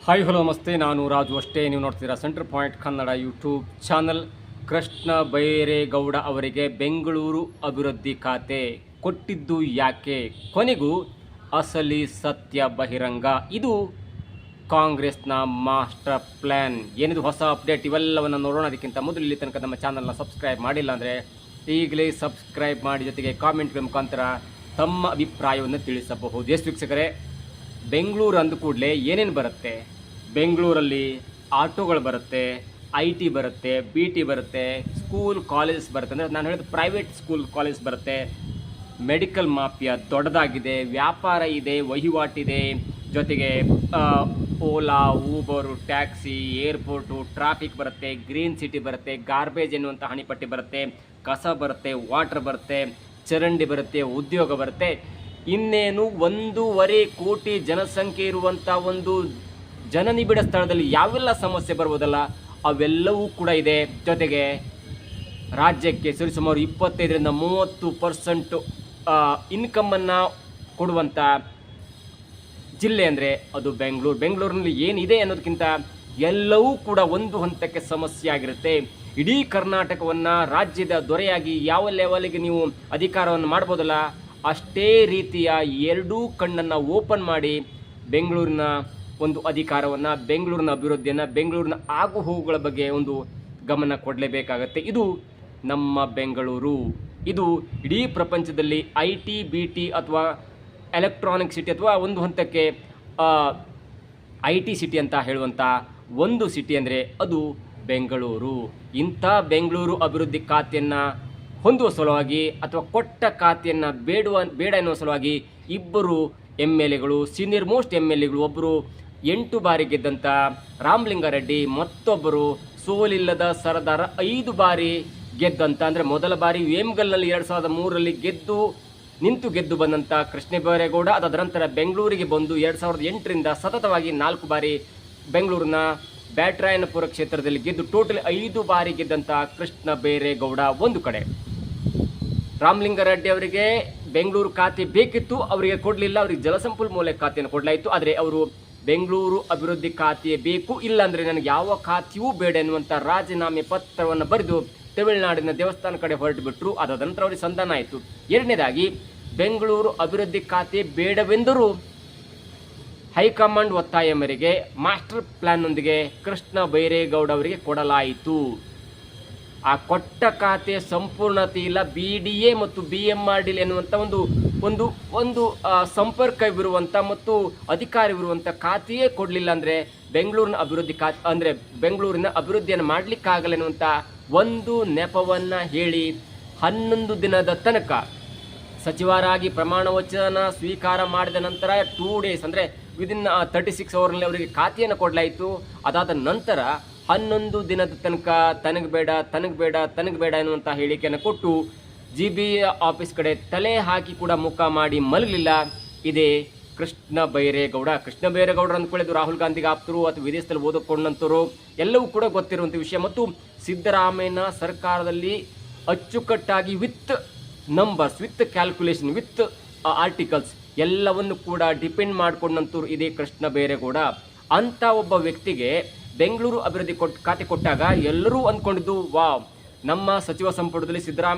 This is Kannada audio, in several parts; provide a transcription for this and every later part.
ಹಾಯ್ ಹಲೋ ನಮಸ್ತೆ, ನಾನು ರಾಜು ಅಷ್ಟೇ. ನೀವು ನೋಡ್ತೀರಾ centre point Kannada YouTube channel. Krishna Byregowda ಅವರಿಗೆ ಬೆಂಗಳೂರು ಅಭಿವೃದ್ಧಿ ಖಾತೆ ಕೊಟ್ಟಿದ್ದು ಯಾಕೆ? ಕೊನೆಗೂ ಅಸಲಿ ಸತ್ಯ ಬಹಿರಂಗ. ಇದು ಕಾಂಗ್ರೆಸ್ನ ಮಾಸ್ಟರ್ ಪ್ಲ್ಯಾನ್. ಏನಿದು ಹೊಸ ಅಪ್ಡೇಟ್? ಇವೆಲ್ಲವನ್ನು ನೋಡೋಣ. ಅದಕ್ಕಿಂತ ಮೊದಲು ಇಲ್ಲಿ ತನಕ ನಮ್ಮ ಚಾನಲ್ನ ಸಬ್ಸ್ಕ್ರೈಬ್ ಮಾಡಿಲ್ಲ ಅಂದರೆ ಈಗಲೇ ಸಬ್ಸ್ಕ್ರೈಬ್ ಮಾಡಿ, ಜೊತೆಗೆ ಕಾಮೆಂಟ್ಗಳ ಮುಖಾಂತರ ತಮ್ಮ ಅಭಿಪ್ರಾಯವನ್ನು ತಿಳಿಸಬಹುದು. ಎಸ್ ವೀಕ್ಷಕರೇ, ಬೆಂಗಳೂರು ಅಂದ ಕೂಡಲೇ ಏನೇನು ಬರುತ್ತೆ? ಬೆಂಗಳೂರಲ್ಲಿ ಆಟೋಗಳು ಬರುತ್ತೆ, IT ಬರುತ್ತೆ, BT ಬರುತ್ತೆ, ಸ್ಕೂಲ್ ಕಾಲೇಜಸ್ ಬರುತ್ತೆ. ಅಂದರೆ ನಾನು ಹೇಳಿದ ಪ್ರೈವೇಟ್ ಸ್ಕೂಲ್ ಕಾಲೇಜ್ ಬರುತ್ತೆ. ಮೆಡಿಕಲ್ ಮಾಫಿಯಾ ದೊಡ್ಡದಾಗಿದೆ, ವ್ಯಾಪಾರ ಇದೆ, ವಹಿವಾಟಿದೆ, ಜೊತೆಗೆ Ola, Uber, taxi, airport, traffic ಬರುತ್ತೆ, ಗ್ರೀನ್ ಸಿಟಿ ಬರುತ್ತೆ, ಗಾರ್ಬೇಜ್ ಎನ್ನುವಂಥ ಹಣಿಪಟ್ಟಿ ಬರುತ್ತೆ, ಕಸ ಬರುತ್ತೆ, ವಾಟರ್ ಬರುತ್ತೆ, ಚರಂಡಿ ಬರುತ್ತೆ, ಉದ್ಯೋಗ ಬರುತ್ತೆ. ಇನ್ನೇನು 1.5 ಕೋಟಿ ಜನಸಂಖ್ಯೆ ಇರುವಂಥ ಒಂದು ಜನನಿಬಿಡ ಸ್ಥಳದಲ್ಲಿ ಯಾವೆಲ್ಲ ಸಮಸ್ಯೆ ಬರ್ಬೋದಲ್ಲ, ಅವೆಲ್ಲವೂ ಕೂಡ ಇದೆ. ಜೊತೆಗೆ ರಾಜ್ಯಕ್ಕೆ ಸರಿಸುಮಾರು 25-30% ಇನ್ಕಮನ್ನು ಕೊಡುವಂಥ ಜಿಲ್ಲೆ ಅಂದರೆ ಅದು ಬೆಂಗಳೂರು. ಬೆಂಗಳೂರಿನಲ್ಲಿ ಏನಿದೆ ಅನ್ನೋದಕ್ಕಿಂತ ಎಲ್ಲವೂ ಕೂಡ ಒಂದು ಹಂತಕ್ಕೆ ಸಮಸ್ಯೆ ಆಗಿರುತ್ತೆ. ಇಡೀ ಕರ್ನಾಟಕವನ್ನು ರಾಜ್ಯದ ದೊರೆಯಾಗಿ ಯಾವ ಲೆವೆಲ್ಗೆ ನೀವು ಅಧಿಕಾರವನ್ನು ಮಾಡ್ಬೋದಲ್ಲ, ಅಷ್ಟೇ ರೀತಿಯ ಎರಡೂ ಕಣ್ಣನ್ನು ಓಪನ್ ಮಾಡಿ ಬೆಂಗಳೂರಿನ ಒಂದು ಅಧಿಕಾರವನ್ನು, ಬೆಂಗಳೂರಿನ ಅಭಿವೃದ್ಧಿಯನ್ನು, ಬೆಂಗಳೂರಿನ ಆಗುಹೋಗುಗಳ ಬಗ್ಗೆ ಒಂದು ಗಮನ ಕೊಡಲೇಬೇಕಾಗತ್ತೆ. ಇದು ನಮ್ಮ ಬೆಂಗಳೂರು. ಇದು ಇಡೀ ಪ್ರಪಂಚದಲ್ಲಿ IT, BT ಅಥವಾ ಎಲೆಕ್ಟ್ರಾನಿಕ್ ಸಿಟಿ ಅಥವಾ ಒಂದು ಹಂತಕ್ಕೆ IT ಸಿಟಿ ಅಂತ ಹೇಳುವಂಥ ಒಂದು ಸಿಟಿ ಅಂದರೆ ಅದು ಬೆಂಗಳೂರು. ಇಂಥ ಬೆಂಗಳೂರು ಅಭಿವೃದ್ಧಿ ಖಾತೆಯನ್ನು ಹೊಂದುವ ಸಲುವಾಗಿ ಅಥವಾ ಕೊಟ್ಟ ಖಾತೆಯನ್ನು ಬೇಡ ಎನ್ನುವ ಸಲುವಾಗಿ ಇಬ್ಬರು MLAಗಳು, ಸೀನಿಯರ್ ಮೋಸ್ಟ್ MLAಗಳು, ಒಬ್ಬರು 8 ಬಾರಿ ಗೆದ್ದಂಥ ರಾಮಲಿಂಗಾರೆಡ್ಡಿ, ಮತ್ತೊಬ್ಬರು ಸೋಲಿಲ್ಲದ ಸರದಾರ 5 ಬಾರಿ ಗೆದ್ದಂಥ, ಅಂದರೆ ಮೊದಲ ಬಾರಿ ವೇಮಗಲ್ನಲ್ಲಿ 2003ರಲ್ಲಿ ಗೆದ್ದು ಬಂದಂಥ ಕೃಷ್ಣ ಬೈರೇಗೌಡ, ಅದಾದ ನಂತರ ಬೆಂಗಳೂರಿಗೆ ಬಂದು 2008ರಿಂದ ಸತತವಾಗಿ 4 ಬಾರಿ ಬೆಂಗಳೂರಿನ ಬ್ಯಾಟರಾಯನಪುರ ಕ್ಷೇತ್ರದಲ್ಲಿ ಗೆದ್ದು ಟೋಟಲ್ 5 ಬಾರಿ ಗೆದ್ದಂಥ ಕೃಷ್ಣ ಬೈರೇಗೌಡ ಒಂದು ಕಡೆ. ರಾಮಲಿಂಗಾರೆಡ್ಡಿ ಅವರಿಗೆ ಬೆಂಗಳೂರು ಖಾತೆ ಬೇಕಿತ್ತು, ಅವರಿಗೆ ಕೊಡಲಿಲ್ಲ. ಅವರಿಗೆ ಜಲಸಂಪನ್ಮೂಲ ಖಾತೆಯನ್ನು ಕೊಡಲಾಯಿತು. ಆದರೆ ಅವರು ಬೆಂಗಳೂರು ಅಭಿವೃದ್ಧಿ ಖಾತೆ ಬೇಕು, ಇಲ್ಲಾಂದರೆ ನನಗೆ ಯಾವ ಖಾತೆಯೂ ಬೇಡ ಎನ್ನುವಂಥ ರಾಜೀನಾಮೆ ಪತ್ರವನ್ನು ಬರೆದು ತಮಿಳುನಾಡಿನ ದೇವಸ್ಥಾನ ಕಡೆ ಹೊರಟು ಬಿಟ್ಟರು. ಅದಾದ ನಂತರ ಅವರಿಗೆ ಸಂಧಾನ ಆಯಿತು. ಎರಡನೇದಾಗಿ, ಬೆಂಗಳೂರು ಅಭಿವೃದ್ಧಿ ಖಾತೆ ಬೇಡವೆಂದರೂ ಹೈಕಮಾಂಡ್ ಒತ್ತಾಯ ಮೇರೆಗೆ ಮಾಸ್ಟರ್ ಪ್ಲ್ಯಾನ್ನೊಂದಿಗೆ ಕೃಷ್ಣ ಬೈರೇಗೌಡ ಅವರಿಗೆ ಕೊಡಲಾಯಿತು. ಆ ಕೊಟ್ಟ ಖಾತೆ ಸಂಪೂರ್ಣತೆ ಇಲ್ಲ. BDA ಮತ್ತು BMRD ಎನ್ನುವಂಥ ಒಂದು ಒಂದು ಸಂಪರ್ಕವಿರುವಂಥ ಮತ್ತು ಅಧಿಕಾರವಿರುವಂಥ ಖಾತೆಯೇ ಕೊಡಲಿಲ್ಲ ಅಂದರೆ ಬೆಂಗಳೂರಿನ ಅಭಿವೃದ್ಧಿ ಖಾತೆ ಅಂದರೆ ಬೆಂಗಳೂರಿನ ಅಭಿವೃದ್ಧಿಯನ್ನು ಮಾಡಲಿಕ್ಕಾಗಲ್ಲ ಎನ್ನುವಂಥ ಒಂದು ನೆಪವನ್ನು ಹೇಳಿ 11 ದಿನದ ತನಕ ಸಚಿವರಾಗಿ ಪ್ರಮಾಣ ವಚನ ಸ್ವೀಕಾರ ಮಾಡಿದ ನಂತರ 2 ಡೇಸ್ ಅಂದರೆ ವಿದಿನ್ 36 ಅವರ್ನಲ್ಲಿ ಅವರಿಗೆ ಖಾತೆಯನ್ನು ಕೊಡಲಾಯಿತು. ಅದಾದ ನಂತರ 11 ದಿನದ ತನಕ ತನಗೆ ಬೇಡ ಎನ್ನುವಂಥ ಹೇಳಿಕೆಯನ್ನು ಕೊಟ್ಟು GB ಆಫೀಸ್ ಕಡೆ ತಲೆ ಹಾಕಿ ಕೂಡ ಮುಖ ಮಾಡಿ ಮಲಗಲಿಲ್ಲ. ಇದೇ ಕೃಷ್ಣ ಬೈರೇಗೌಡ. ಕೃಷ್ಣ ಬೈರೇಗೌಡರು ಅಂದ್ಕೊಳ್ಳೋದು ರಾಹುಲ್ ಗಾಂಧಿಗೆ ಆಪ್ತರು ಅಥವಾ ವಿದೇಶದಲ್ಲಿ ಓದಿಕೊಂಡಂಥವರು, ಎಲ್ಲವೂ ಕೂಡ ಗೊತ್ತಿರುವಂಥ ವಿಷಯ. ಮತ್ತು ಸಿದ್ದರಾಮಯ್ಯನ ಸರ್ಕಾರದಲ್ಲಿ ಅಚ್ಚುಕಟ್ಟಾಗಿ with numbers, with calculation, with articles ಎಲ್ಲವನ್ನು ಕೂಡ ಡಿಪೆಂಡ್ ಮಾಡಿಕೊಂಡಂಥವ್ರು ಇದೇ ಕೃಷ್ಣ ಬೈರೇಗೌಡ. ಅಂಥ ಒಬ್ಬ ವ್ಯಕ್ತಿಗೆ ಬೆಂಗಳೂರು ಅಭಿವೃದ್ಧಿ ಖಾತೆ ಕೊಟ್ಟಾಗ ಎಲ್ಲರೂ ಅಂದ್ಕೊಂಡಿದ್ದು, ವಾವ್, ನಮ್ಮ ಸಚಿವ ಸಂಪುಟದಲ್ಲಿ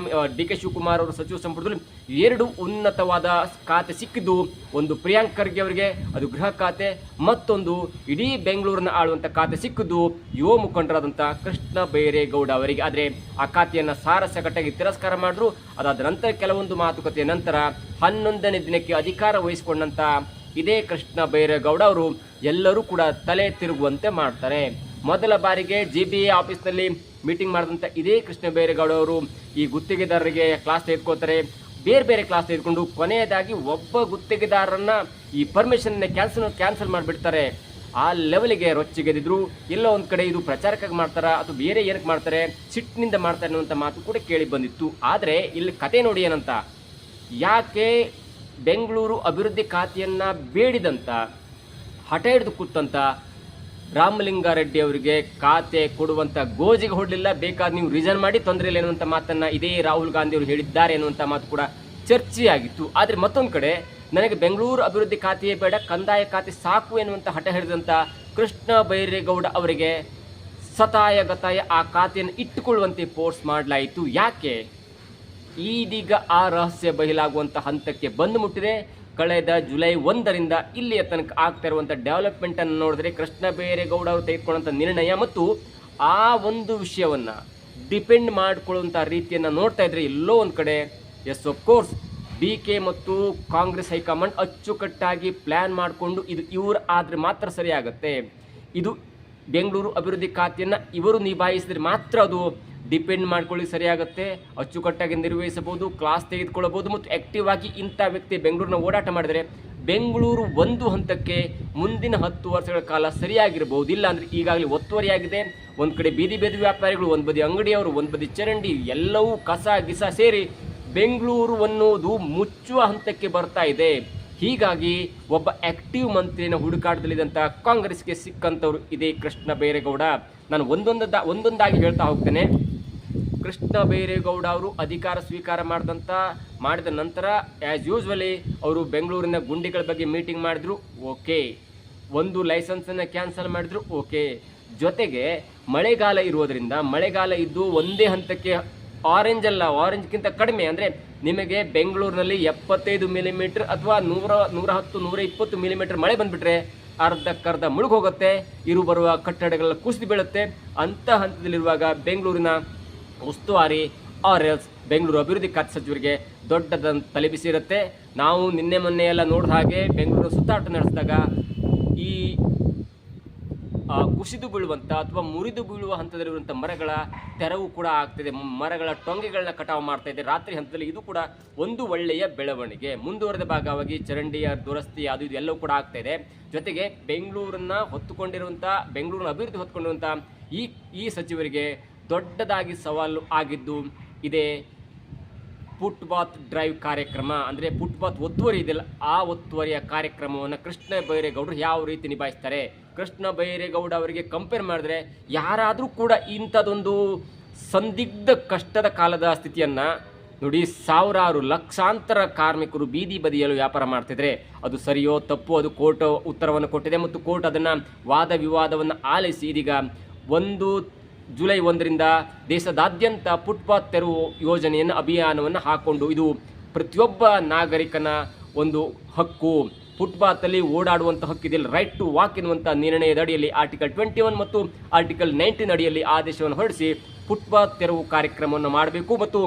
DK ಶಿವಕುಮಾರ್ ಅವರ ಸಚಿವ ಸಂಪುಟದಲ್ಲಿ 2 ಉನ್ನತವಾದ ಖಾತೆ ಸಿಕ್ಕಿದ್ದು, ಒಂದು ಪ್ರಿಯಾಂಕ್ ಖರ್ಗೆ ಅವರಿಗೆ ಅದು ಗೃಹ ಖಾತೆ, ಮತ್ತೊಂದು ಇಡೀ ಬೆಂಗಳೂರನ್ನು ಆಳುವಂಥ ಖಾತೆ ಸಿಕ್ಕಿದ್ದು ಯುವ ಮುಖಂಡರಾದಂಥ ಕೃಷ್ಣ ಬೈರೇಗೌಡ ಅವರಿಗೆ. ಆದರೆ ಆ ಖಾತೆಯನ್ನು ಸಾರಸಗಟ್ಟಾಗಿ ತಿರಸ್ಕಾರ ಮಾಡಿದ್ರು. ಅದಾದ ನಂತರ ಕೆಲವೊಂದು ಮಾತುಕತೆಯ ನಂತರ 11ನೇ ದಿನಕ್ಕೆ ಅಧಿಕಾರ ವಹಿಸಿಕೊಂಡಂಥ ಇದೇ ಕೃಷ್ಣ ಬೈರೇಗೌಡ ಅವರು ಎಲ್ಲರೂ ಕೂಡ ತಲೆ ತಿರುಗುವಂತೆ ಮಾಡ್ತಾರೆ. ಮೊದಲ ಬಾರಿಗೆ GBA ಆಫೀಸ್ನಲ್ಲಿ ಮೀಟಿಂಗ್ ಮಾಡಿದಂಥ ಇದೇ ಕೃಷ್ಣ ಬೈರೇಗೌಡ ಅವರು ಈ ಗುತ್ತಿಗೆದಾರರಿಗೆ ಕ್ಲಾಸ್ ತೆಗೆದುಕೊಳ್ತಾರೆ. ಬೇರೆ ಕ್ಲಾಸ್ ತೆಗೆದುಕೊಂಡು ಕೊನೆಯದಾಗಿ ಒಬ್ಬ ಗುತ್ತಿಗೆದಾರರನ್ನ ಈ ಪರ್ಮಿಷನ್ನ ಕ್ಯಾನ್ಸಲ್ ಮಾಡಿಬಿಡ್ತಾರೆ. ಆ ಲೆವೆಲ್ಗೆ ರೊಚ್ಚಿಗೆದಿದ್ರು. ಎಲ್ಲೋ ಒಂದು ಕಡೆ ಇದು ಪ್ರಚಾರಕ್ಕಾಗಿ ಮಾಡ್ತಾರಾ ಅಥವಾ ಬೇರೆ ಏನಕ್ಕೆ ಮಾಡ್ತಾರೆ, ಸಿಟ್ಟಿನಿಂದ ಮಾಡ್ತಾರೆ ಅನ್ನುವಂಥ ಮಾತು ಕೂಡ ಕೇಳಿ ಬಂದಿತ್ತು. ಆದರೆ ಇಲ್ಲಿ ಕತೆ ನೋಡಿ ಏನಂತ, ಯಾಕೆ ಬೆಂಗಳೂರು ಅಭಿವೃದ್ಧಿ ಖಾತೆಯನ್ನು ಬೇಡಿದಂಥ ಹಠ ಹಿಡಿದು ಕೂತಂಥ ರಾಮಲಿಂಗಾರೆಡ್ಡಿ ಅವರಿಗೆ ಖಾತೆ ಕೊಡುವಂಥ ಗೋಜಿಗೆ ಹೊಡಲಿಲ್ಲ. ಬೇಕಾದ್ರೆ ನೀವು ರಿಸೈನ್ ಮಾಡಿ, ತೊಂದರೆ ಇಲ್ಲ ಎನ್ನುವಂಥ ಮಾತನ್ನು ಇದೇ ರಾಹುಲ್ ಗಾಂಧಿ ಅವರು ಹೇಳಿದ್ದಾರೆ ಎನ್ನುವಂಥ ಮಾತು ಕೂಡ ಚರ್ಚೆಯಾಗಿತ್ತು. ಆದರೆ ಮತ್ತೊಂದು ಕಡೆ ನನಗೆ ಬೆಂಗಳೂರು ಅಭಿವೃದ್ಧಿ ಖಾತೆಯೇ ಬೇಡ, ಕಂದಾಯ ಖಾತೆ ಸಾಕು ಎನ್ನುವಂಥ ಹಠ ಹಿಡಿದಂಥ ಕೃಷ್ಣ ಬೈರೇಗೌಡ ಅವರಿಗೆ ಸತಾಯಗತಾಯ ಆ ಖಾತೆಯನ್ನು ಇಟ್ಟುಕೊಳ್ಳುವಂತೆ ಫೋರ್ಸ್ ಮಾಡಲಾಯಿತು. ಯಾಕೆ? ಇದೀಗ ಆ ರಹಸ್ಯ ಬಯಲಾಗುವಂಥ ಹಂತಕ್ಕೆ ಬಂದು ಮುಟ್ಟಿದೆ. ಕಳೆದ ಜುಲೈ 1ರಿಂದ ಇಲ್ಲಿಯ ತನಕ ಆಗ್ತಾ ಇರುವಂಥ ಡೆವಲಪ್ಮೆಂಟನ್ನು ನೋಡಿದ್ರೆ ಕೃಷ್ಣ ಬೈರೇಗೌಡ ಅವರು ತೆಗೆದುಕೊಳ್ಳುವಂಥ ನಿರ್ಣಯ ಮತ್ತು ಆ ಒಂದು ವಿಷಯವನ್ನು ಡಿಪೆಂಡ್ ಮಾಡಿಕೊಳ್ಳುವಂಥ ರೀತಿಯನ್ನು ನೋಡ್ತಾ ಇದ್ರೆ ಎಲ್ಲೋ ಒಂದು ಕಡೆ ಎಸ್ ಆಫ್ ಕೋರ್ಸ್ BK ಮತ್ತು ಕಾಂಗ್ರೆಸ್ ಹೈಕಮಾಂಡ್ ಅಚ್ಚುಕಟ್ಟಾಗಿ ಪ್ಲ್ಯಾನ್ ಮಾಡಿಕೊಂಡು ಇದು ಇವರು ಆದರೆ ಮಾತ್ರ ಸರಿಯಾಗುತ್ತೆ, ಇದು ಬೆಂಗಳೂರು ಅಭಿವೃದ್ಧಿ ಖಾತೆಯನ್ನು ಇವರು ನಿಭಾಯಿಸಿದ್ರೆ ಮಾತ್ರ ಅದು ಡಿಪೆಂಡ್ ಮಾಡ್ಕೊಳ್ಳಿ ಸರಿಯಾಗುತ್ತೆ, ಅಚ್ಚುಕಟ್ಟಾಗಿ ನಿರ್ವಹಿಸಬಹುದು, ಕ್ಲಾಸ್ ತೆಗೆದುಕೊಳ್ಳಬಹುದು ಮತ್ತು ಆ್ಯಕ್ಟಿವ್ ಆಗಿ ಇಂಥ ವ್ಯಕ್ತಿ ಬೆಂಗಳೂರಿನ ಓಡಾಟ ಮಾಡಿದರೆ ಬೆಂಗಳೂರು ಒಂದು ಹಂತಕ್ಕೆ ಮುಂದಿನ 10 ವರ್ಷಗಳ ಕಾಲ ಸರಿಯಾಗಿರಬಹುದು. ಇಲ್ಲ ಅಂದರೆ ಈಗಾಗಲೇ ಒತ್ತುವರಿಯಾಗಿದೆ. ಒಂದು ಕಡೆ ಬೀದಿ ವ್ಯಾಪಾರಿಗಳು, ಒಂದು ಬದಿ ಅಂಗಡಿಯವರು, ಒಂದು ಬದಿ ಚರಂಡಿ, ಎಲ್ಲವೂ ಕಸ ಗಿಸ ಸೇರಿ ಬೆಂಗಳೂರು ಅನ್ನೋದು ಮುಚ್ಚುವ ಹಂತಕ್ಕೆ ಬರ್ತಾ ಇದೆ. ಹೀಗಾಗಿ ಒಬ್ಬ ಆ್ಯಕ್ಟಿವ್ ಮಂತ್ರಿನ ಹುಡುಕಾಟದಲ್ಲಿದ್ದಂಥ ಕಾಂಗ್ರೆಸ್ಗೆ ಸಿಕ್ಕಂಥವ್ರು ಇದೇ ಕೃಷ್ಣ ಬೈರೇಗೌಡ. ನಾನು ಒಂದೊಂದಾಗಿ ಹೇಳ್ತಾ ಹೋಗ್ತೇನೆ. ಕೃಷ್ಣ ಬೈರೇಗೌಡ ಅವರು ಅಧಿಕಾರ ಸ್ವೀಕಾರ ಮಾಡಿದ ನಂತರ ಆ್ಯಸ್ ಯೂಸ್ವಲಿ ಅವರು ಬೆಂಗಳೂರಿನ ಗುಂಡಿಗಳ ಬಗ್ಗೆ ಮೀಟಿಂಗ್ ಮಾಡಿದ್ರು, ಓಕೆ. ಒಂದು ಲೈಸೆನ್ಸನ್ನು ಕ್ಯಾನ್ಸಲ್ ಮಾಡಿದ್ರು, ಓಕೆ. ಜೊತೆಗೆ ಮಳೆಗಾಲ ಇರುವುದರಿಂದ ಮಳೆಗಾಲ ಇದ್ದು ಒಂದೇ ಹಂತಕ್ಕೆ ಆರೆಂಜ್ಗಿಂತ ಕಡಿಮೆ ಅಂದರೆ ನಿಮಗೆ ಬೆಂಗಳೂರಿನಲ್ಲಿ 75 ಮಿಲಿಮೀಟರ್ ಅಥವಾ 110-120 ಮಿಲಿಮೀಟರ್ ಮಳೆ ಬಂದುಬಿಟ್ರೆ ಅರ್ಧಕ್ಕರ್ಧ ಮುಳುಗೋಗುತ್ತೆ, ಇರು ಬರುವ ಕಟ್ಟಡಗಳೆಲ್ಲ ಕುಸಿದು ಬೀಳುತ್ತೆ. ಅಂಥ ಹಂತದಲ್ಲಿರುವಾಗ ಬೆಂಗಳೂರಿನ ಉಸ್ತುವಾರಿ ಆರ್ಎಲ್ಸ್ ಬೆಂಗಳೂರು ಅಭಿವೃದ್ಧಿ ಖಾತೆ ಸಚಿವರಿಗೆ ದೊಡ್ಡದಂತ ತಲೆಬಿಸಿರುತ್ತೆ. ನಾವು ನಿನ್ನೆ ಮೊನ್ನೆ ಎಲ್ಲ ನೋಡಿದ ಹಾಗೆ ಬೆಂಗಳೂರು ಸುತ್ತಾಟ ನಡೆಸಿದಾಗ ಈ ಕುಸಿದು ಬೀಳುವಂಥ ಅಥವಾ ಮುರಿದು ಬೀಳುವ ಹಂತದಲ್ಲಿರುವಂಥ ಮರಗಳ ತೆರವು ಕೂಡ ಆಗ್ತಿದೆ, ಮರಗಳ ಟೊಂಗೆಗಳನ್ನ ಕಟಾವು ಮಾಡ್ತಾ ಇದೆ ರಾತ್ರಿ ಹಂತದಲ್ಲಿ. ಇದು ಕೂಡ ಒಂದು ಒಳ್ಳೆಯ ಬೆಳವಣಿಗೆ. ಮುಂದುವರೆದ ಭಾಗವಾಗಿ ಚರಂಡಿಯ ದುರಸ್ತಿ ಅದು ಇದು ಎಲ್ಲವೂ ಕೂಡ ಆಗ್ತಾ ಇದೆ. ಜೊತೆಗೆ ಬೆಂಗಳೂರನ್ನ ಬೆಂಗಳೂರಿನ ಅಭಿವೃದ್ಧಿ ಹೊತ್ತುಕೊಂಡಿರುವಂಥ ಈ ಸಚಿವರಿಗೆ ದೊಡ್ಡದಾಗಿ ಸವಾಲು ಆಗಿದ್ದು ಇದೇ ಫುಟ್ಪಾತ್ ಡ್ರೈವ್ ಕಾರ್ಯಕ್ರಮ. ಅಂದರೆ ಫುಟ್ಪಾತ್ ಒತ್ತುವರಿ ಇದೆಯಲ್ಲ, ಆ ಒತ್ತುವರಿಯ ಕಾರ್ಯಕ್ರಮವನ್ನು ಕೃಷ್ಣ ಬೈರೇಗೌಡರು ಯಾವ ರೀತಿ ನಿಭಾಯಿಸ್ತಾರೆ? ಕೃಷ್ಣ ಬೈರೇಗೌಡ ಅವರಿಗೆ ಕಂಪೇರ್ ಮಾಡಿದ್ರೆ ಯಾರಾದರೂ ಕೂಡ ಇಂಥದ್ದೊಂದು ಸಂದಿಗ್ಧ ಕಷ್ಟದ ಕಾಲದ ಸ್ಥಿತಿಯನ್ನು ನೋಡಿ, ಸಾವಿರಾರು ಲಕ್ಷಾಂತರ ಕಾರ್ಮಿಕರು ಬೀದಿ ಬದಿಯಲು ವ್ಯಾಪಾರ ಮಾಡ್ತಿದ್ರೆ ಅದು ಸರಿಯೋ ತಪ್ಪು, ಅದು ಕೋರ್ಟ್ ಉತ್ತರವನ್ನು ಕೊಟ್ಟಿದೆ ಮತ್ತು ಕೋರ್ಟ್ ಅದನ್ನು ವಾದ ವಿವಾದವನ್ನು ಆಲಿಸಿ ಇದೀಗ ಜುಲೈ 1ರಿಂದ ದೇಶದಾದ್ಯಂತ ಫುಟ್ಪಾತ್ ತೆರವು ಯೋಜನೆಯನ್ನು ಅಭಿಯಾನವನ್ನು ಹಾಕ್ಕೊಂಡು ಇದು ಪ್ರತಿಯೊಬ್ಬ ನಾಗರಿಕನ ಒಂದು ಹಕ್ಕು, ಫುಟ್ಪಾತಲ್ಲಿ ಓಡಾಡುವಂಥ ಹಕ್ಕಿದೆಯಲ್ಲ, ರೈಟ್ ಟು ವಾಕ್ ಎನ್ನುವಂಥ ನಿರ್ಣಯದ ಅಡಿಯಲ್ಲಿ ಆರ್ಟಿಕಲ್ 21 ಮತ್ತು ಆರ್ಟಿಕಲ್ 19 ಅಡಿಯಲ್ಲಿ ಆದೇಶವನ್ನು ಹೊರಡಿಸಿ ಫುಟ್ಪಾತ್ ತೆರವು ಕಾರ್ಯಕ್ರಮವನ್ನು ಮಾಡಬೇಕು ಮತ್ತು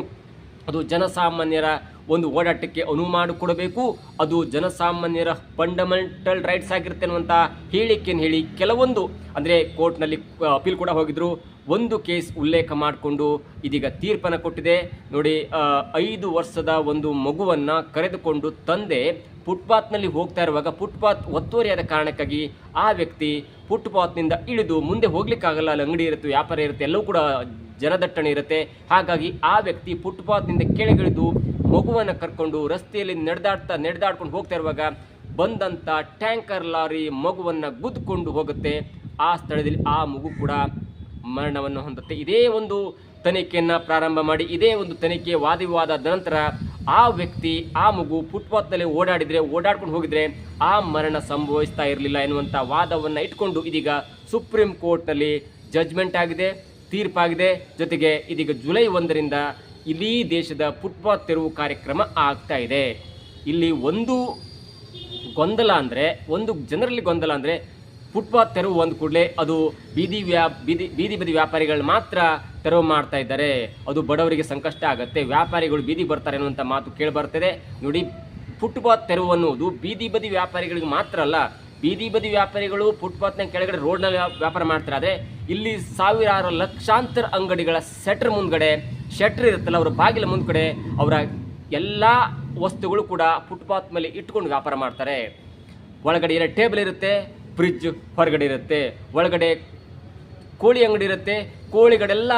ಅದು ಜನಸಾಮಾನ್ಯರ ಒಂದು ಓಡಾಟಕ್ಕೆ ಅನುವು ಮಾಡಿಕೊಡಬೇಕು. ಅದು ಜನಸಾಮಾನ್ಯರ ಫಂಡಮೆಂಟಲ್ ರೈಟ್ಸ್ ಆಗಿರುತ್ತೆ ಅನ್ನುವಂಥ ಹೇಳಿಕೆಯನ್ನು ಹೇಳಿ ಕೆಲವೊಂದು ಅಂದರೆ ಕೋರ್ಟ್ನಲ್ಲಿ ಅಪೀಲ್ ಕೂಡ ಹೋಗಿದ್ರು. ಒಂದು ಕೇಸ್ ಉಲ್ಲೇಖ ಮಾಡಿಕೊಂಡು ಇದೀಗ ತೀರ್ಪನ್ನು ಕೊಟ್ಟಿದೆ ನೋಡಿ. 5 ವರ್ಷದ ಒಂದು ಮಗುವನ್ನು ಕರೆದುಕೊಂಡು ತಂದೆ ಫುಟ್ಪಾತ್ನಲ್ಲಿ ಹೋಗ್ತಾ ಇರುವಾಗ ಫುಟ್ಪಾತ್ ಒತ್ತುವರಿಯಾದ ಕಾರಣಕ್ಕಾಗಿ ಆ ವ್ಯಕ್ತಿ ಫುಟ್ಪಾತ್ನಿಂದ ಇಳಿದು ಮುಂದೆ ಹೋಗ್ಲಿಕ್ಕಾಗಲ್ಲ, ಅಲ್ಲಿ ಅಂಗಡಿ ಇರುತ್ತೆ, ವ್ಯಾಪಾರ ಇರುತ್ತೆ, ಎಲ್ಲವೂ ಕೂಡ ಜನದಟ್ಟಣೆ ಇರುತ್ತೆ. ಹಾಗಾಗಿ ಆ ವ್ಯಕ್ತಿ ಫುಟ್ಪಾತ್ನಿಂದ ಕೆಳಗಿಳಿದು ಮಗುವನ್ನು ಕರ್ಕೊಂಡು ರಸ್ತೆಯಲ್ಲಿ ನಡೆದಾಡ್ಕೊಂಡು ಹೋಗ್ತಾ ಇರುವಾಗ ಬಂದಂಥ ಟ್ಯಾಂಕರ್ ಲಾರಿ ಮಗುವನ್ನು ಗುದ್ದುಕೊಂಡು ಹೋಗುತ್ತೆ. ಆ ಸ್ಥಳದಲ್ಲಿ ಆ ಮಗು ಕೂಡ ಮರಣವನ್ನು ಹೊಂದುತ್ತೆ. ಇದೇ ಒಂದು ತನಿಖೆಯನ್ನು ಪ್ರಾರಂಭ ಮಾಡಿ ಇದೇ ಒಂದು ತನಿಖೆ ವಾದವಿವಾದದ ನಂತರ ಆ ವ್ಯಕ್ತಿ ಆ ಮಗು ಫುಟ್ಪಾತ್ನಲ್ಲಿ ಓಡಾಡ್ಕೊಂಡು ಹೋಗಿದ್ರೆ ಆ ಮರಣ ಸಂಭವಿಸ್ತಾ ಇರಲಿಲ್ಲ ಎನ್ನುವಂಥ ವಾದವನ್ನು ಇಟ್ಕೊಂಡು ಇದೀಗ ಸುಪ್ರೀಂ ಕೋರ್ಟ್ನಲ್ಲಿ ಜಡ್ಜ್ಮೆಂಟ್ ಆಗಿದೆ, ತೀರ್ಪಾಗಿದೆ. ಜೊತೆಗೆ ಇದೀಗ ಜುಲೈ 1ರಿಂದ ಇಡೀ ದೇಶದ ಫುಟ್ಪಾತ್ ತೆರವು ಕಾರ್ಯಕ್ರಮ ಆಗ್ತಾ ಇದೆ. ಇಲ್ಲಿ ಒಂದು ಜನರಲ್ಲಿ ಗೊಂದಲ ಅಂದರೆ ಫುಟ್ಪಾತ್ ತೆರವು ಒಂದು ಕೂಡಲೇ ಅದು ಬೀದಿ ಬದಿ ವ್ಯಾಪಾರಿಗಳು ಮಾತ್ರ ತೆರವು ಮಾಡ್ತಾ ಇದ್ದಾರೆ, ಅದು ಬಡವರಿಗೆ ಸಂಕಷ್ಟ ಆಗುತ್ತೆ, ವ್ಯಾಪಾರಿಗಳು ಬೀದಿ ಬರ್ತಾರೆ ಅನ್ನುವಂಥ ಮಾತು ಕೇಳಿ ಬರ್ತದೆ ನೋಡಿ. ಫುಟ್ಪಾತ್ ತೆರವು ಅನ್ನುವುದು ಬೀದಿ ಬದಿ ವ್ಯಾಪಾರಿಗಳಿಗೆ ಮಾತ್ರ ಅಲ್ಲ, ಬೀದಿ ಬದಿ ವ್ಯಾಪಾರಿಗಳು ಫುಟ್ಪಾತ್ನ ಕೆಳಗಡೆ ರೋಡ್ನಲ್ಲಿ ವ್ಯಾಪಾರ ಮಾಡ್ತಾರೆ. ಆದರೆ ಇಲ್ಲಿ ಸಾವಿರಾರು ಲಕ್ಷಾಂತರ ಅಂಗಡಿಗಳ ಶೆಟ್ರ್ ಇರುತ್ತಲ್ಲ, ಅವರ ಬಾಗಿಲ ಮುಂದ್ಗಡೆ ಅವರ ಎಲ್ಲ ವಸ್ತುಗಳು ಕೂಡ ಫುಟ್ಪಾತ್ ಮೇಲೆ ಇಟ್ಕೊಂಡು ವ್ಯಾಪಾರ ಮಾಡ್ತಾರೆ. ಒಳಗಡೆ 2 ಟೇಬಲ್ ಇರುತ್ತೆ, ಫ್ರಿಜ್ ಹೊರಗಡೆ ಇರುತ್ತೆ, ಒಳಗಡೆ ಕೋಳಿ ಅಂಗಡಿ ಇರುತ್ತೆ, ಕೋಳಿಗಳೆಲ್ಲ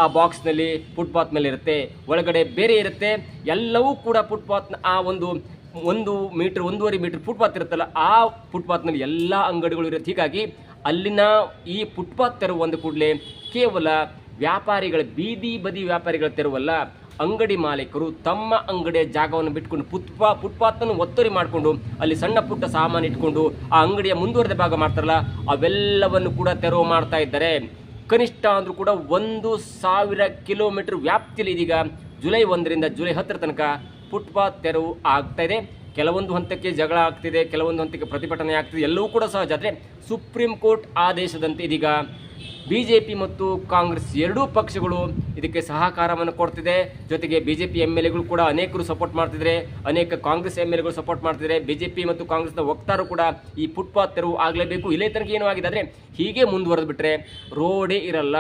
ಆ ಬಾಕ್ಸ್ನಲ್ಲಿ ಫುಟ್ಪಾತ್ ಮೇಲೆ ಇರುತ್ತೆ, ಒಳಗಡೆ ಬೇರೆ ಇರುತ್ತೆ. ಎಲ್ಲವೂ ಕೂಡ ಫುಟ್ಪಾತ್ನ ಆ 1 ಮೀಟರ್ 1.5 ಮೀಟರ್ ಫುಟ್ಪಾತ್ ಇರುತ್ತಲ್ಲ, ಆ ಫುಟ್ಪಾತ್ನಲ್ಲಿ ಎಲ್ಲ ಅಂಗಡಿಗಳು ಇರುತ್ತೆ. ಹೀಗಾಗಿ ಅಲ್ಲಿನ ಈ ಫುಟ್ಪಾತ್ ತೆರವು ಒಂದು ಕೂಡಲೇ ಕೇವಲ ಬೀದಿ ಬದಿ ವ್ಯಾಪಾರಿಗಳ ತೆರವಲ್ಲ, ಅಂಗಡಿ ಮಾಲೀಕರು ತಮ್ಮ ಅಂಗಡಿಯ ಜಾಗವನ್ನು ಬಿಟ್ಕೊಂಡು ಫುಟ್ಪಾತನ್ನು ಒತ್ತುವರಿ ಮಾಡಿಕೊಂಡು ಅಲ್ಲಿ ಸಣ್ಣ ಪುಟ್ಟ ಸಾಮಾನು ಇಟ್ಕೊಂಡು ಆ ಅಂಗಡಿಯ ಮುಂದುವರೆದ ಭಾಗ ಮಾಡ್ತಾರಲ್ಲ ಅವೆಲ್ಲವನ್ನು ಕೂಡ ತೆರವು ಮಾಡ್ತಾ ಇದ್ದಾರೆ. ಕನಿಷ್ಠ ಅಂದರೂ ಕೂಡ 1,000 ಕಿಲೋಮೀಟರ್ ವ್ಯಾಪ್ತಿಯಲ್ಲಿ ಇದೀಗ ಜುಲೈ 1ರಿಂದ ಜುಲೈ 10 ತನಕ ಫುಟ್ಪಾತ್ ತೆರವು ಆಗ್ತಾ ಇದೆ. ಕೆಲವೊಂದು ಹಂತಕ್ಕೆ ಜಗಳ ಆಗ್ತಿದೆ, ಕೆಲವೊಂದು ಹಂತಕ್ಕೆ ಪ್ರತಿಭಟನೆ ಆಗ್ತಿದೆ, ಎಲ್ಲವೂ ಕೂಡ ಸಹಜ. ಆದರೆ ಸುಪ್ರೀಂ ಕೋರ್ಟ್ ಆದೇಶದಂತೆ ಇದೀಗ ಬಿಜೆಪಿ ಮತ್ತು ಕಾಂಗ್ರೆಸ್ ಎರಡೂ ಪಕ್ಷಗಳು ಇದಕ್ಕೆ ಸಹಕಾರವನ್ನು ಕೊಡ್ತಿದೆ. ಜೊತೆಗೆ ಬಿಜೆಪಿ MLAಗಳು ಕೂಡ ಅನೇಕರು ಸಪೋರ್ಟ್ ಮಾಡ್ತಿದ್ದಾರೆ, ಅನೇಕ ಕಾಂಗ್ರೆಸ್ MLAಗಳು ಸಪೋರ್ಟ್ ಮಾಡ್ತಿದ್ದಾರೆ. ಬಿಜೆಪಿ ಮತ್ತು ಕಾಂಗ್ರೆಸ್ನ ವಕ್ತಾರರು ಕೂಡ ಈ ಫುಟ್ಪಾತ್ ತೆರವು ಆಗಲೇಬೇಕು, ಇಲ್ಲೇ ತನಕ ಏನೂ ಆಗಿದೆ. ಆದರೆ ಹೀಗೆ ಮುಂದುವರೆದು ಬಿಟ್ಟರೆ ರೋಡೇ ಇರಲ್ಲ,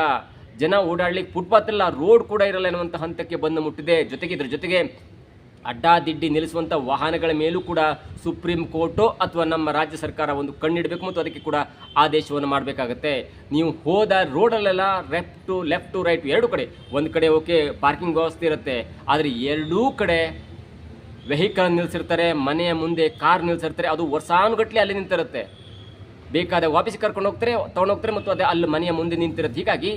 ಜನ ಓಡಾಡ್ಲಿಕ್ಕೆ ಫುಟ್ಪಾತ್ ಇಲ್ಲ, ರೋಡ್ ಕೂಡ ಇರಲ್ಲ ಎನ್ನುವಂಥ ಹಂತಕ್ಕೆ ಬಂದು ಮುಟ್ಟಿದೆ. ಜೊತೆಗೆ ಇದ್ರ ಜೊತೆಗೆ ಅಡ್ಡಾದಿಡ್ಡಿ ನಿಲ್ಲಿಸುವಂಥ ವಾಹನಗಳ ಮೇಲೂ ಕೂಡ ಸುಪ್ರೀಂ ಕೋರ್ಟು ಅಥವಾ ನಮ್ಮ ರಾಜ್ಯ ಸರ್ಕಾರ ಒಂದು ಕಣ್ಣಿಡಬೇಕು ಮತ್ತು ಅದಕ್ಕೆ ಕೂಡ ಆದೇಶವನ್ನು ಮಾಡಬೇಕಾಗತ್ತೆ. ನೀವು ಹೋದ ರೋಡಲ್ಲೆಲ್ಲ ಲೆಫ್ಟ್ ಟು ರೈಟ್ ಎರಡು ಕಡೆ, ಒಂದು ಕಡೆ ಓಕೆ ಪಾರ್ಕಿಂಗ್ ವ್ಯವಸ್ಥೆ ಇರುತ್ತೆ, ಆದರೆ ಎರಡೂ ಕಡೆ ವೆಹಿಕಲ್ ನಿಲ್ಲಿಸಿರ್ತಾರೆ, ಮನೆಯ ಮುಂದೆ ಕಾರ್ ನಿಲ್ಲಿಸಿರ್ತಾರೆ, ಅದು ವರ್ಷಾನುಗಟ್ಟಲೆ ಅಲ್ಲಿ ನಿಂತಿರುತ್ತೆ. ಬೇಕಾದ ವಾಪಸ್ ಕರ್ಕೊಂಡು ಹೋಗ್ತಾರೆ ಮತ್ತು ಅದೇ ಅಲ್ಲಿ ಮನೆಯ ಮುಂದೆ ನಿಂತಿರುತ್ತೆ. ಹೀಗಾಗಿ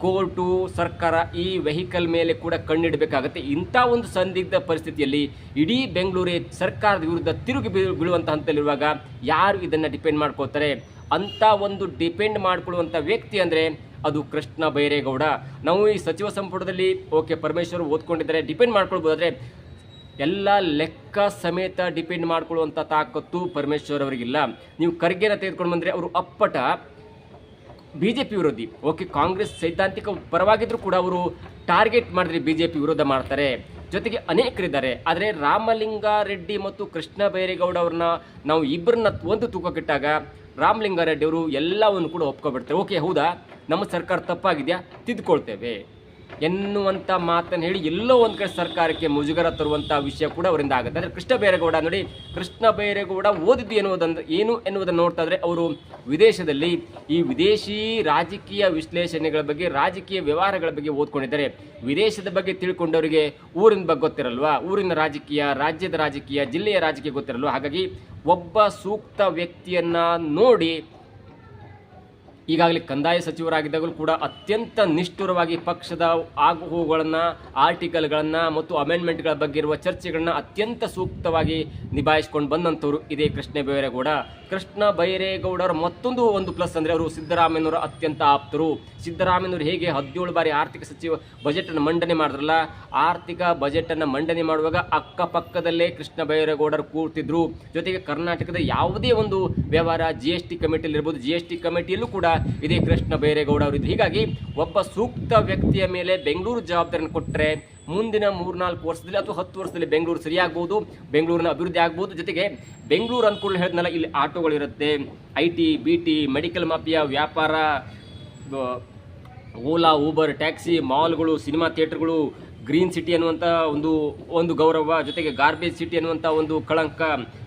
ಕೋರ್ಟು ಸರ್ಕಾರ ಈ ವೆಹಿಕಲ್ ಮೇಲೆ ಕೂಡ ಕಣ್ಣಿಡಬೇಕಾಗತ್ತೆ. ಇಂಥ ಒಂದು ಸಂದಿಗ್ಧ ಪರಿಸ್ಥಿತಿಯಲ್ಲಿ ಇಡೀ ಬೆಂಗಳೂರೇ ಸರ್ಕಾರದ ವಿರುದ್ಧ ತಿರುಗಿ ಬೀಳುವಂಥ ಹಂತದಲ್ಲಿರುವಾಗ ಯಾರು ಇದನ್ನು ಡಿಪೆಂಡ್ ಮಾಡ್ಕೋತಾರೆ? ಅಂಥ ಒಂದು ಡಿಪೆಂಡ್ ಮಾಡ್ಕೊಳ್ಳುವಂಥ ವ್ಯಕ್ತಿ ಅಂದರೆ ಅದು ಕೃಷ್ಣ ಬೈರೇಗೌಡ. ನಾವು ಈ ಸಚಿವ ಸಂಪುಟದಲ್ಲಿ ಓಕೆ ಪರಮೇಶ್ವರ್ ಓದ್ಕೊಂಡಿದ್ದಾರೆ, ಡಿಪೆಂಡ್ ಮಾಡ್ಕೊಳ್ಬೋದು. ಆದರೆ ಎಲ್ಲ ಲೆಕ್ಕ ಸಮೇತ ಡಿಪೆಂಡ್ ಮಾಡ್ಕೊಳ್ಳುವಂಥ ತಾಕತ್ತು ಪರಮೇಶ್ವರ್ ಅವರಿಗಿಲ್ಲ. ನೀವು ಖರ್ಗೆನ ತೆಗೆದುಕೊಂಡು ಬಂದರೆ ಅವರು ಅಪ್ಪಟ ಬಿಜೆಪಿ ವಿರೋಧಿ. ಓಕೆ ಕಾಂಗ್ರೆಸ್ ಸೈದ್ಧಾಂತಿಕ ಪರವಾಗಿದ್ದರೂ ಕೂಡ ಅವರು ಟಾರ್ಗೆಟ್ ಮಾಡಿದ್ರೆ ಬಿಜೆಪಿ ವಿರೋಧ ಮಾಡ್ತಾರೆ. ಜೊತೆಗೆ ಅನೇಕರಿದ್ದಾರೆ. ಆದರೆ ರಾಮಲಿಂಗಾರೆಡ್ಡಿ ಮತ್ತು ಕೃಷ್ಣ ಬೈರೇಗೌಡ ಅವ್ರನ್ನ ನಾವು ಇಬ್ಬರನ್ನ ಒಂದು ತೂಕಕ್ಕಿಟ್ಟಾಗ ರಾಮಲಿಂಗಾರೆಡ್ಡಿ ಅವರು ಎಲ್ಲವನ್ನು ಕೂಡ ಒಪ್ಕೊಬಿಡ್ತಾರೆ. ಓಕೆ ಹೌದಾ, ನಮ್ಮ ಸರ್ಕಾರ ತಪ್ಪಾಗಿದೆಯಾ, ತಿದ್ದುಕೊಳ್ತೇವೆ ಎನ್ನುವಂಥ ಮಾತನ್ನು ಹೇಳಿ ಎಲ್ಲೋ ಒಂದು ಕಡೆ ಸರ್ಕಾರಕ್ಕೆ ಮುಜುಗರ ತರುವಂಥ ವಿಷಯ ಕೂಡ ಅವರಿಂದ ಆಗುತ್ತೆ. ಆದರೆ ಕೃಷ್ಣ ಬೈರೇಗೌಡ ನೋಡಿ, ಕೃಷ್ಣ ಬೈರೇಗೌಡ ಓದಿದ್ದು ಏನು ಎನ್ನುವುದನ್ನು ನೋಡ್ತಾ ಇದ್ರೆ ಅವರು ವಿದೇಶದಲ್ಲಿ ಈ ವಿದೇಶಿ ರಾಜಕೀಯ ವಿಶ್ಲೇಷಣೆಗಳ ಬಗ್ಗೆ, ರಾಜಕೀಯ ವ್ಯವಹಾರಗಳ ಬಗ್ಗೆ ಓದ್ಕೊಂಡಿದ್ದಾರೆ. ವಿದೇಶದ ಬಗ್ಗೆ ತಿಳ್ಕೊಂಡವರಿಗೆ ಊರಿನ ಬಗ್ಗೆ ಗೊತ್ತಿರಲ್ವಾ, ಊರಿನ ರಾಜಕೀಯ, ರಾಜ್ಯದ ರಾಜಕೀಯ, ಜಿಲ್ಲೆಯ ರಾಜಕೀಯ ಗೊತ್ತಿರಲ್ವ. ಹಾಗಾಗಿ ಒಬ್ಬ ಸೂಕ್ತ ವ್ಯಕ್ತಿಯನ್ನು ನೋಡಿ ಈಗಾಗಲೇ ಕಂದಾಯ ಸಚಿವರಾಗಿದ್ದಾಗಲೂ ಕೂಡ ಅತ್ಯಂತ ನಿಷ್ಠುರವಾಗಿ ಪಕ್ಷದ ಆಗುಹೋಗುಗಳನ್ನು, ಆರ್ಟಿಕಲ್ಗಳನ್ನು ಮತ್ತು ಅಮೆಂಡ್ಮೆಂಟ್ಗಳ ಬಗ್ಗೆ ಇರುವ ಚರ್ಚೆಗಳನ್ನ ಅತ್ಯಂತ ಸೂಕ್ತವಾಗಿ ನಿಭಾಯಿಸ್ಕೊಂಡು ಬಂದಂಥವ್ರು ಇದೇ ಕೃಷ್ಣ ಬೈರೇಗೌಡ. ಕೃಷ್ಣ ಬೈರೇಗೌಡರ ಮತ್ತೊಂದು ಒಂದು ಪ್ಲಸ್ ಅಂದರೆ ಅವರು ಸಿದ್ದರಾಮಯ್ಯನವರ ಅತ್ಯಂತ ಆಪ್ತರು. ಸಿದ್ದರಾಮಯ್ಯನವರು ಹೇಗೆ 17 ಬಾರಿ ಆರ್ಥಿಕ ಸಚಿವ ಬಜೆಟನ್ನು ಮಂಡನೆ ಮಾಡಿದ್ರಲ್ಲ, ಆರ್ಥಿಕ ಬಜೆಟನ್ನು ಮಂಡನೆ ಮಾಡುವಾಗ ಅಕ್ಕಪಕ್ಕದಲ್ಲೇ ಕೃಷ್ಣ ಬೈರೇಗೌಡರು ಕೂರ್ತಿದ್ರು. ಜೊತೆಗೆ ಕರ್ನಾಟಕದ ಯಾವುದೇ ಒಂದು ವ್ಯವಹಾರ GST ಕಮಿಟಿಯಲ್ಲಿ ಇರ್ಬೋದು, GST ಕಮಿಟಿಯಲ್ಲೂ ಕೂಡ ಇದೇ ಕೃಷ್ಣ ಬೈರೇಗೌಡ ಅವರಿದ್ದು. ಹೀಗಾಗಿ ಒಬ್ಬ ಸೂಕ್ತ ವ್ಯಕ್ತಿಯ ಮೇಲೆ ಬೆಂಗಳೂರು ಜವಾಬ್ದಾರಿಯನ್ನು ಕೊಟ್ಟರೆ ಮುಂದಿನ 3-4 ವರ್ಷದಲ್ಲಿ ಅಥವಾ 10 ವರ್ಷದಲ್ಲಿ ಬೆಂಗಳೂರು ಸರಿಯಾಗ್ಬೋದು, ಬೆಂಗಳೂರಿನ ಅಭಿವೃದ್ಧಿ ಆಗ್ಬೋದು. ಜೊತೆಗೆ ಬೆಂಗಳೂರು ಅಂದ್ಕೊಂಡು ಹೇಳಿದ್ನಲ್ಲ, ಇಲ್ಲಿ ಆಟೋಗಳಿರುತ್ತೆ, IT, BT, ಮೆಡಿಕಲ್ ಮಾಫಿಯಾ ವ್ಯಾಪಾರ, ಓಲಾ, ಊಬರ್, ಟ್ಯಾಕ್ಸಿ, ಮಾಲ್ಗಳು, ಸಿನಿಮಾ ಥಿಯೇಟರ್ಗಳು, ಗ್ರೀನ್ ಸಿಟಿ ಅನ್ನುವಂಥ ಒಂದು ಗೌರವ, ಜೊತೆಗೆ ಗಾರ್ಬೇಜ್ ಸಿಟಿ ಅನ್ನುವಂಥ ಒಂದು ಕಳಂಕ,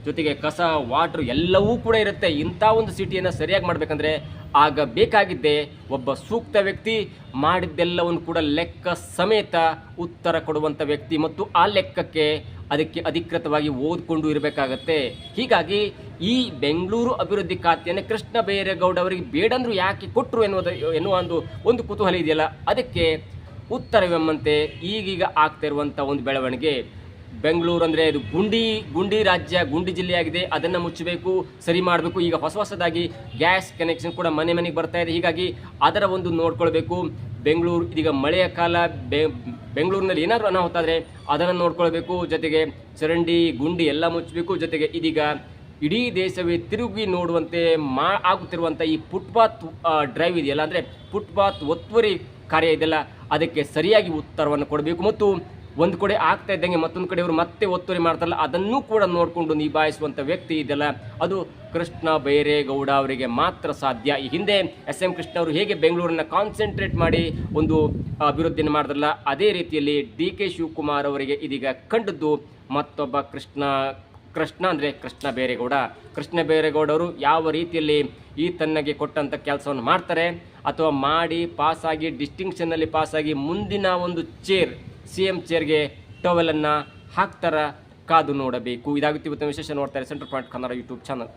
ಜೊತೆಗೆ ಕಸ, ವಾಟರ್ ಎಲ್ಲವೂ ಕೂಡ ಇರುತ್ತೆ. ಇಂಥ ಒಂದು ಸಿಟಿಯನ್ನು ಸರಿಯಾಗಿ ಮಾಡಬೇಕಂದ್ರೆ ಆಗ ಬೇಕಾಗಿದ್ದೇ ಒಬ್ಬ ಸೂಕ್ತ ವ್ಯಕ್ತಿ, ಮಾಡಿದ್ದೆಲ್ಲವನ್ನು ಕೂಡ ಲೆಕ್ಕ ಸಮೇತ ಉತ್ತರ ಕೊಡುವಂಥ ವ್ಯಕ್ತಿ ಮತ್ತು ಆ ಲೆಕ್ಕಕ್ಕೆ ಅದಕ್ಕೆ ಅಧಿಕೃತವಾಗಿ ಓದ್ಕೊಂಡು ಇರಬೇಕಾಗತ್ತೆ. ಹೀಗಾಗಿ ಈ ಬೆಂಗಳೂರು ಅಭಿವೃದ್ಧಿ ಖಾತೆಯನ್ನು ಕೃಷ್ಣ ಬೈರೇಗೌಡ ಅವರಿಗೆ ಬೇಡಂದ್ರು ಯಾಕೆ ಕೊಟ್ಟರು ಎನ್ನುವ ಒಂದು ಕುತೂಹಲ ಇದೆಯಲ್ಲ, ಅದಕ್ಕೆ ಉತ್ತರವೆಂಬಂತೆ ಈಗೀಗ ಆಗ್ತಾ ಇರುವಂಥ ಒಂದು ಬೆಳವಣಿಗೆ. ಬೆಂಗಳೂರು ಅಂದರೆ ಅದು ಗುಂಡಿ ರಾಜ್ಯ, ಗುಂಡಿ ಜಿಲ್ಲೆಯಾಗಿದೆ, ಅದನ್ನು ಮುಚ್ಚಬೇಕು, ಸರಿ ಮಾಡಬೇಕು. ಈಗ ಹೊಸದಾಗಿ ಗ್ಯಾಸ್ ಕನೆಕ್ಷನ್ ಕೂಡ ಮನೆಗೆ ಬರ್ತಾ ಇದೆ. ಹೀಗಾಗಿ ಅದರ ಒಂದು ನೋಡ್ಕೊಳ್ಬೇಕು. ಬೆಂಗಳೂರು ಇದೀಗ ಮಳೆಯ ಕಾಲ, ಬೆಂಗಳೂರಿನಲ್ಲಿ ಏನಾದರೂ ಅನಾಹುತ ಆದರೆ ಅದನ್ನು ನೋಡ್ಕೊಳ್ಬೇಕು. ಜೊತೆಗೆ ಚರಂಡಿ, ಗುಂಡಿ ಎಲ್ಲ ಮುಚ್ಚಬೇಕು. ಜೊತೆಗೆ ಇದೀಗ ಇಡೀ ದೇಶವೇ ತಿರುಗಿ ನೋಡುವಂತೆ ಆಗುತ್ತಿರುವಂಥ ಈ ಫುಟ್ಪಾತ್ ಡ್ರೈವ್ ಇದೆಯಲ್ಲ, ಅಂದರೆ ಫುಟ್ಪಾತ್ ಒತ್ತುವರಿ ಕಾರ್ಯ ಇದೆಯಲ್ಲ, ಅದಕ್ಕೆ ಸರಿಯಾಗಿ ಉತ್ತರವನ್ನು ಕೊಡಬೇಕು. ಮತ್ತು ಒಂದು ಕಡೆ ಆಗ್ತಾ ಇದ್ದಂಗೆ ಮತ್ತೊಂದು ಕಡೆ ಅವರು ಮತ್ತೆ ಒತ್ತುವರಿ ಮಾಡ್ತಾರಲ್ಲ, ಅದನ್ನೂ ಕೂಡ ನೋಡಿಕೊಂಡು ನಿಭಾಯಿಸುವಂಥ ವ್ಯಕ್ತಿ ಇದೆಯಲ್ಲ, ಅದು ಕೃಷ್ಣ ಬೈರೇಗೌಡ ಅವರಿಗೆ ಮಾತ್ರ ಸಾಧ್ಯ. ಈ ಹಿಂದೆ SM ಕೃಷ್ಣ ಅವರು ಹೇಗೆ ಬೆಂಗಳೂರನ್ನ ಕಾನ್ಸಂಟ್ರೇಟ್ ಮಾಡಿ ಒಂದು ಅಭಿವೃದ್ಧಿಯನ್ನು ಮಾಡಿದ್ರಲ್ಲ, ಅದೇ ರೀತಿಯಲ್ಲಿ DK ಶಿವಕುಮಾರ್ ಅವರಿಗೆ ಇದೀಗ ಕಂಡದ್ದು ಮತ್ತೊಬ್ಬ ಕೃಷ್ಣ ಅಂದರೆ ಕೃಷ್ಣ ಬೈರೇಗೌಡ. ಕೃಷ್ಣ ಬೈರೇಗೌಡ ಅವರು ಯಾವ ರೀತಿಯಲ್ಲಿ ಈ ತನ್ನಗೆ ಕೊಟ್ಟಂಥ ಕೆಲಸವನ್ನು ಮಾಡ್ತಾರೆ ಅಥವಾ ಮಾಡಿ ಪಾಸಾಗಿ ಡಿಸ್ಟಿಂಕ್ಷನ್ನಲ್ಲಿ ಪಾಸಾಗಿ ಮುಂದಿನ ಒಂದು CM ಚೇರ್ಗೆ ಟವೆಲನ್ನು ಹಾಕ್ತಾರ, ಕಾದು ನೋಡಬೇಕು. ಇದಾಗುತ್ತೆ ಇವತ್ತಿನ ವಿಶೇಷ. ನೋಡ್ತಾರೆ central point Kannada YouTube channel.